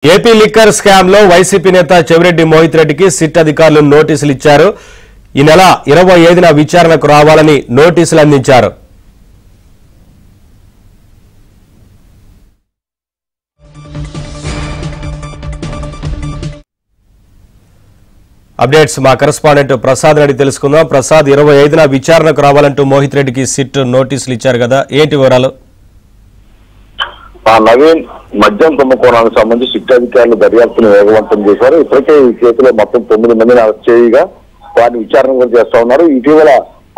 AP liquor scam లో YCP నేత చెవిరెడ్డి మోహిత్ రెడ్డికి సిట్ అధికారులు నోటీసులు ఇచ్చారు. ఈ నెల 25న విచారణకు రావాలని నోటీసులు అందించారు. అప్డేట్స్ మా కరెస్పాండెంట్ ప్రసాద్ రెడ్డి తెలుసుకుందాం. ప్రసాద్, 25న విచారణకు రావాలంటూ మోహిత్ రెడ్డికి సిట్ నోటీసులు ఇచ్చారు కదా, ఏంటి వివరాలు? నవీన్, మద్యం కుంభకోణానికి సంబంధించి సిట్ అధికారులు దర్యాప్తును వేగవంతం చేశారు. ఇప్పటికే ఈ కేసులో మొత్తం 9 మందిని అరెస్ట్ చేయగా వారిని విచారణ కూడా చేస్తా ఉన్నారు. ఇటీవల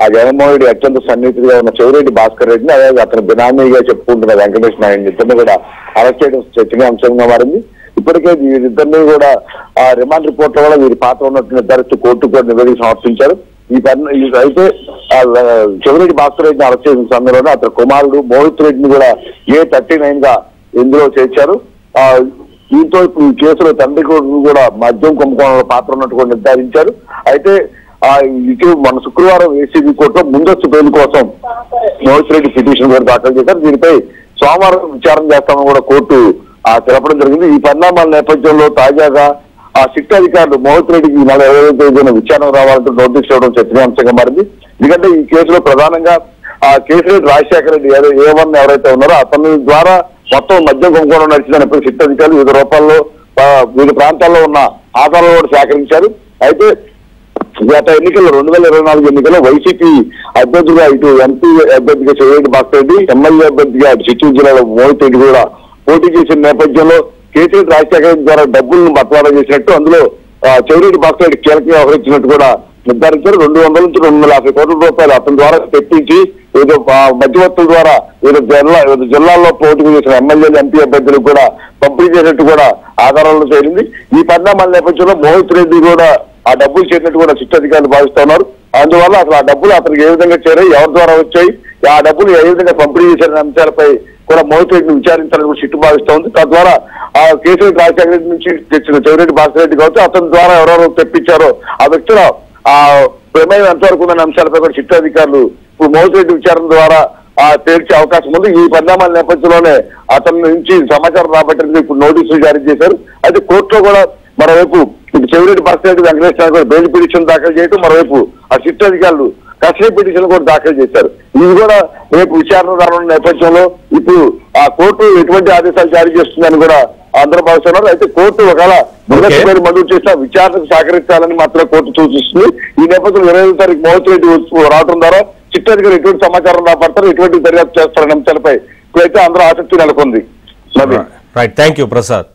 ఆ జగన్మోహన్ రెడ్డి అత్యంత సన్నిహితుడిగా ఉన్న చెవిరెడ్డి భాస్కర్ రెడ్డిని, అలాగే అతను బినామీగా చెప్పుకుంటున్న వెంకటేష్ నాయుడు ఇద్దరిని కూడా అరెస్ట్ చేయడం చర్చనీయాంశంగా మారింది. ఇప్పటికే వీరిద్దరిని కూడా ఆ రిమాండ్ రిపోర్ట్ లో కూడా వీరి పాత్ర ఉన్నట్టు నిర్ధారిస్తూ కోర్టుకు కూడా నివేదిక సమర్పించారు. అయితే చెవిరెడ్డి భాస్కర్ రెడ్డిని అరెస్ట్ చేసిన సమయంలోనే అతని కుమారుడు మోహిత్ రెడ్డిని కూడా A39 గా ఇందులో చేర్చారు. దీంతో ఈ కేసులో తండ్రి కూడా మద్యం కుంభకోణంలో పాత్ర ఉన్నట్టు కూడా నిర్ధారించారు. అయితే ఇటు మన శుక్రవారం ఏసీబీ కోర్టులో ముందస్తు బెయిల్ కోసం మోహిత్ రెడ్డి పిటిషన్ కూడా దాఖలు చేశారు. దీనిపై సోమవారం విచారణ చేస్తామని కూడా కోర్టు తెలపడం జరిగింది. ఈ పరిణామాల నేపథ్యంలో తాజాగా ఆ సిట్ అధికారులు మోహిత్ రెడ్డికి ఈ నెల 25న విచారణ రావాలంటూ నోటీసు ఇవ్వడం చర్చనీయాంశంగా మారింది. ఎందుకంటే ఈ కేసులో ప్రధానంగా కేసీఆర్ రాజశేఖర రెడ్డి A1 ఎవరైతే ఉన్నారో అతని ద్వారా మొత్తం మద్యం కుంభకోణం నడిచిందని ఇప్పుడు సిట్ అధికారులు వివిధ రూపాల్లో వివిధ ప్రాంతాల్లో ఉన్న ఆధారాలు కూడా సేకరించారు. అయితే గత ఎన్నికల్లో 2024 ఎన్నికల్లో వైసీపీ అభ్యర్థిగా ఇటు ఎంపీ అభ్యర్థిగా చెవిరెడ్డి భాస్కర్ రెడ్డి, ఎమ్మెల్యే అభ్యర్థిగా చిత్తూరు జిల్లాలో మోహిత్ రెడ్డి కూడా పోటీ చేసిన నేపథ్యంలో కేసీఆర్ రాజశేఖర రెడ్డి ద్వారా డబ్బులను బట్వాడా చేసినట్టు, అందులో చెవిరెడ్డి భాస్కర్ రెడ్డి కీలకంగా వ్యవహరించినట్టు కూడా నిర్ధారించారు. 200 నుంచి 250 కోట్ల రూపాయలు అతని ద్వారా తెప్పించి ఏదో మధ్యవర్తుల ద్వారా వివిధ జిల్లాల్లో పోటీ చేసిన ఎమ్మెల్యేలు, ఎంపీ అభ్యర్థులకు కూడా పంపిణీ చేసినట్టు కూడా ఆధారాలను తేలింది. ఈ పరిణామాల నేపథ్యంలో మోహిత్ రెడ్డి కూడా ఆ డబ్బులు చేరినట్టు కూడా సిట్ అధికారులు భావిస్తున్నారు. అందువల్ల అసలు ఆ డబ్బులు అతనికి ఏ విధంగా చేరాయి, ఎవరి ద్వారా వచ్చాయి, ఆ డబ్బులు ఏ విధంగా పంపిణీ చేశారనే అంశాలపై కూడా మోహిత్ రెడ్డిని విచారించాలని కూడా సిట్ భావిస్తోంది. తద్వారా ఆ కేసీఆర్ రాజశేఖర రెడ్డి నుంచి తెచ్చిన చెవిరెడ్డి భాస్కర్ రెడ్డి కావచ్చు, అతని ద్వారా ఎవరెవరు తెప్పించారో ఆ వ్యక్తుల ఆ ప్రమేయం ఎంతవరకు ఉందనే అంశాలపై కూడా సిట్ అధికారులు ఇప్పుడు మోహిత్ రెడ్డి విచారణ ద్వారా తేల్చే అవకాశం ఉంది. ఈ పరిణామాల నేపథ్యంలోనే అతని నుంచి సమాచారం రాబట్టేందుకు ఇప్పుడు నోటీసులు జారీ చేశారు. అయితే కోర్టులో కూడా మరోవైపు ఇటు చెవిరెడ్డి భాస్కర్ రెడ్డి, వెంకటేష్ నాయుడు కూడా బెయిల్ పిటిషన్ దాఖలు చేయడం, మరోవైపు ఆ సిట్ అధికారులు కస్టడీ పిటిషన్ కూడా దాఖలు చేశారు. ఇది కూడా రేపు విచారణ రానున్న నేపథ్యంలో ఇప్పుడు ఆ కోర్టు ఎటువంటి ఆదేశాలు జారీ చేస్తుందని కూడా అందరూ భావిస్తున్నారు. అయితే కోర్టు ఒకవేళ ముందస్తు బెయిల్ మంజూరు చేసిన విచారణకు సహకరించాలని మాత్రం కోర్టు సూచిస్తుంది. ఈ నేపథ్యంలో 25వ తారీఖు మోహిత్ రెడ్డి రావడం ద్వారా సిట్ అధికారులు ఎటువంటి సమాచారం రాబడతారు, ఎటువంటి దర్యాప్తు చేస్తారనే అంశాలపై ఇప్పుడైతే అందరూ ఆసక్తి నెలకొంది. Right, thank you Prasad.